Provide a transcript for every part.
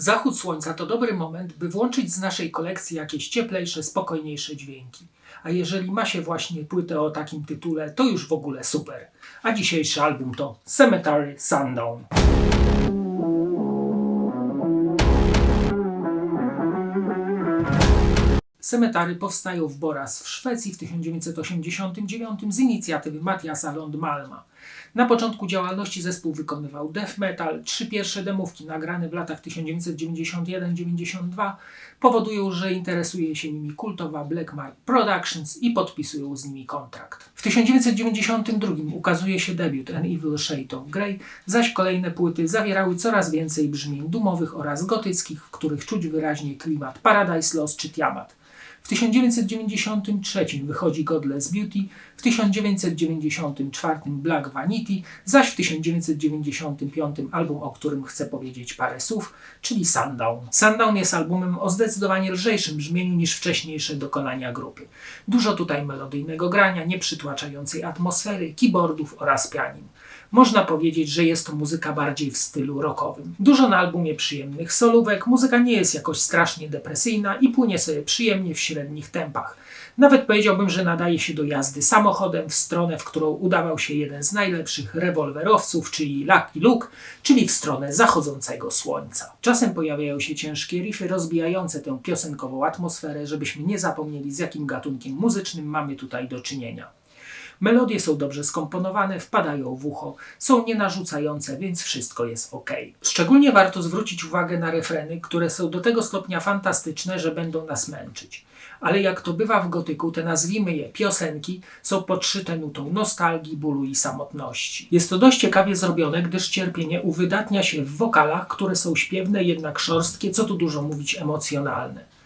Zachód słońca to dobry moment, by włączyć z naszej kolekcji jakieś cieplejsze, spokojniejsze dźwięki. A jeżeli ma się właśnie płytę o takim tytule, to już w ogóle super. A dzisiejszy album to Cemetery Sundown. Cemetery powstają w Borås w Szwecji w 1989 z inicjatywy Mattiasa Lundmalma. Na początku działalności zespół wykonywał death metal. 3 pierwsze demówki nagrane w latach 1991-92 powodują, że interesuje się nimi kultowa Black Mark Productions i podpisują z nimi kontrakt. W 1992 ukazuje się debiut An Evil Shade of Grey, zaś kolejne płyty zawierały coraz więcej brzmień dumowych oraz gotyckich, w których czuć wyraźnie klimat Paradise Lost czy Tiamat. W 1993 wychodzi Godless Beauty, w 1994 Black Vanity, zaś w 1995 album, o którym chcę powiedzieć parę słów, czyli Sundown. Sundown jest albumem o zdecydowanie lżejszym brzmieniu niż wcześniejsze dokonania grupy. Dużo tutaj melodyjnego grania, nieprzytłaczającej atmosfery, keyboardów oraz pianin. Można powiedzieć, że jest to muzyka bardziej w stylu rockowym. Dużo na albumie przyjemnych solówek, muzyka nie jest jakoś strasznie depresyjna i płynie sobie przyjemnie w średnich tempach. Nawet powiedziałbym, że nadaje się do jazdy samochodem w stronę, w którą udawał się jeden z najlepszych rewolwerowców, czyli Lucky Luke, czyli w stronę zachodzącego słońca. Czasem pojawiają się ciężkie riffy rozbijające tę piosenkową atmosferę, żebyśmy nie zapomnieli, z jakim gatunkiem muzycznym mamy tutaj do czynienia. Melodie są dobrze skomponowane, wpadają w ucho, są nienarzucające, więc wszystko jest ok. Szczególnie warto zwrócić uwagę na refreny, które są do tego stopnia fantastyczne, że będą nas męczyć. Ale jak to bywa w gotyku, te nazwijmy je piosenki są podszyte nutą nostalgii, bólu i samotności. Jest to dość ciekawie zrobione, gdyż cierpienie uwydatnia się w wokalach, które są śpiewne, jednak szorstkie, co tu dużo mówić, emocjonalne.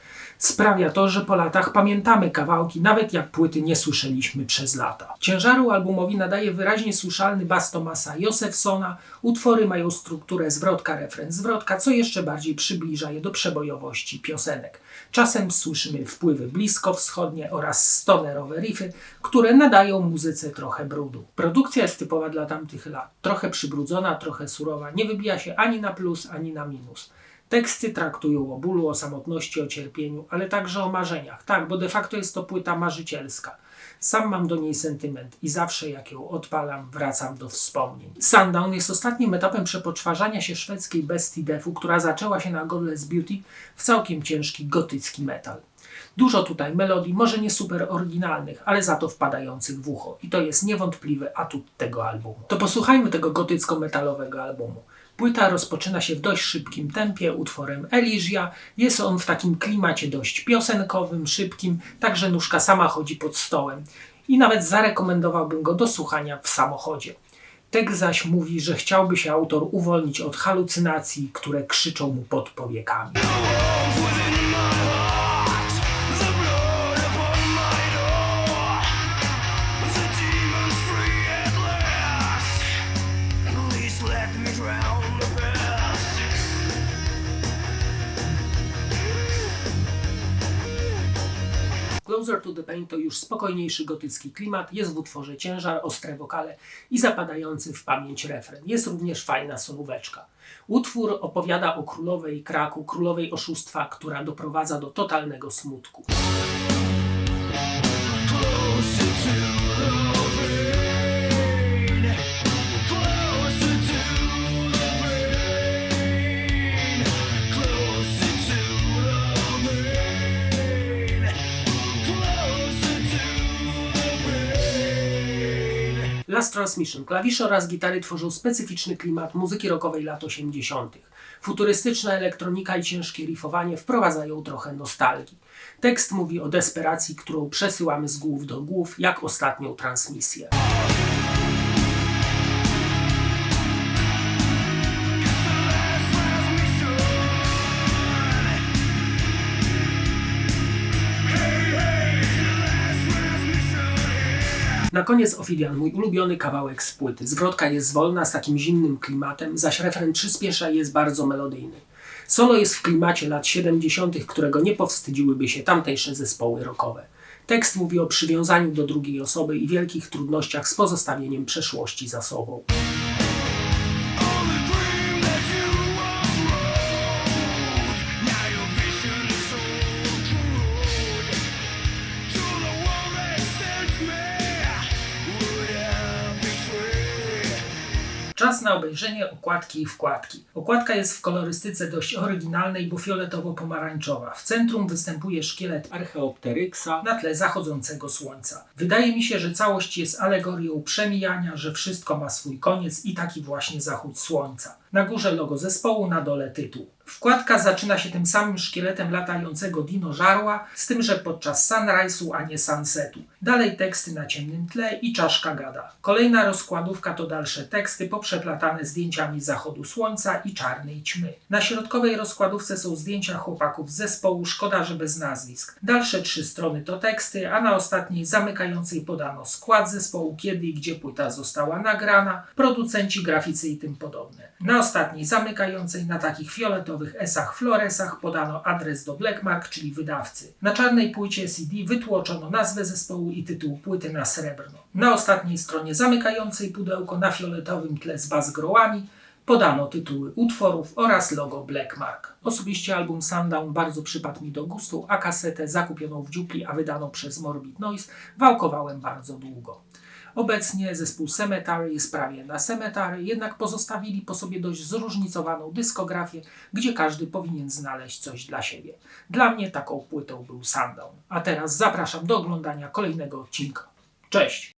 Sprawia to, że po latach pamiętamy kawałki, nawet jak płyty nie słyszeliśmy przez lata. Ciężaru albumowi nadaje wyraźnie słyszalny bas Thomasa Josephsona, utwory mają strukturę zwrotka-refren-zwrotka, co jeszcze bardziej przybliża je do przebojowości piosenek. Czasem słyszymy wpływy bliskowschodnie oraz stonerowe riffy, które nadają muzyce trochę brudu. Produkcja jest typowa dla tamtych lat, trochę przybrudzona, trochę surowa, nie wybija się ani na plus, ani na minus. Teksty traktują o bólu, o samotności, o cierpieniu, ale także o marzeniach. Tak, bo de facto jest to płyta marzycielska. Sam mam do niej sentyment i zawsze jak ją odpalam, wracam do wspomnień. Sundown jest ostatnim etapem przepoczwarzania się szwedzkiej bestii deathu, która zaczęła się na Godless Beauty w całkiem ciężki gotycki metal. Dużo tutaj melodii, może nie super oryginalnych, ale za to wpadających w ucho. I to jest niewątpliwy atut tego albumu. To posłuchajmy tego gotycko-metalowego albumu. Płyta rozpoczyna się w dość szybkim tempie utworem Elysia. Jest on w takim klimacie dość piosenkowym, szybkim, także nóżka sama chodzi pod stołem. I nawet zarekomendowałbym go do słuchania w samochodzie. Tekst zaś mówi, że chciałby się autor uwolnić od halucynacji, które krzyczą mu pod powiekami. Closer to the Pain to już spokojniejszy gotycki klimat, jest w utworze ciężar, ostre wokale i zapadający w pamięć refren. Jest również fajna solóweczka. Utwór opowiada o królowej kraku, królowej oszustwa, która doprowadza do totalnego smutku. Last Transmission. Klawisze oraz gitary tworzą specyficzny klimat muzyki rockowej lat 80. Futurystyczna elektronika i ciężkie riffowanie wprowadzają trochę nostalgii. Tekst mówi o desperacji, którą przesyłamy z głów do głów, jak ostatnią transmisję. Na koniec Ophidian, mój ulubiony kawałek z płyty. Zwrotka jest wolna, z takim zimnym klimatem, zaś refren przyspiesza i jest bardzo melodyjny. Solo jest w klimacie lat 70., którego nie powstydziłyby się tamtejsze zespoły rockowe. Tekst mówi o przywiązaniu do drugiej osoby i wielkich trudnościach z pozostawieniem przeszłości za sobą. Czas na obejrzenie okładki i wkładki. Okładka jest w kolorystyce dość oryginalnej, bo fioletowo-pomarańczowa. W centrum występuje szkielet Archaeopteryxa na tle zachodzącego słońca. Wydaje mi się, że całość jest alegorią przemijania, że wszystko ma swój koniec i taki właśnie zachód słońca. Na górze logo zespołu, na dole tytuł. Wkładka zaczyna się tym samym szkieletem latającego dinożarła, z tym, że podczas sunrise'u, a nie sunsetu. Dalej teksty na ciemnym tle i czaszka gada. Kolejna rozkładówka to dalsze teksty poprzeplatane zdjęciami zachodu słońca i czarnej ćmy. Na środkowej rozkładówce są zdjęcia chłopaków z zespołu, szkoda, że bez nazwisk. Dalsze 3 strony to teksty, a na ostatniej zamykającej podano skład zespołu, kiedy i gdzie płyta została nagrana, producenci, graficy i tym podobne. Na ostatniej zamykającej na takich fioletowych esach floresach podano adres do Blackmark, czyli wydawcy. Na czarnej płycie CD wytłoczono nazwę zespołu i tytuł płyty na srebrno. Na ostatniej stronie zamykającej pudełko na fioletowym tle z bazgrołami podano tytuły utworów oraz logo Blackmark. Osobiście album Sundown bardzo przypadł mi do gustu, a kasetę zakupioną w dziupli, a wydaną przez Morbid Noise wałkowałem bardzo długo. Obecnie zespół Cemetery jest prawie na Cemetery, jednak pozostawili po sobie dość zróżnicowaną dyskografię, gdzie każdy powinien znaleźć coś dla siebie. Dla mnie taką płytą był Sundown. A teraz zapraszam do oglądania kolejnego odcinka. Cześć!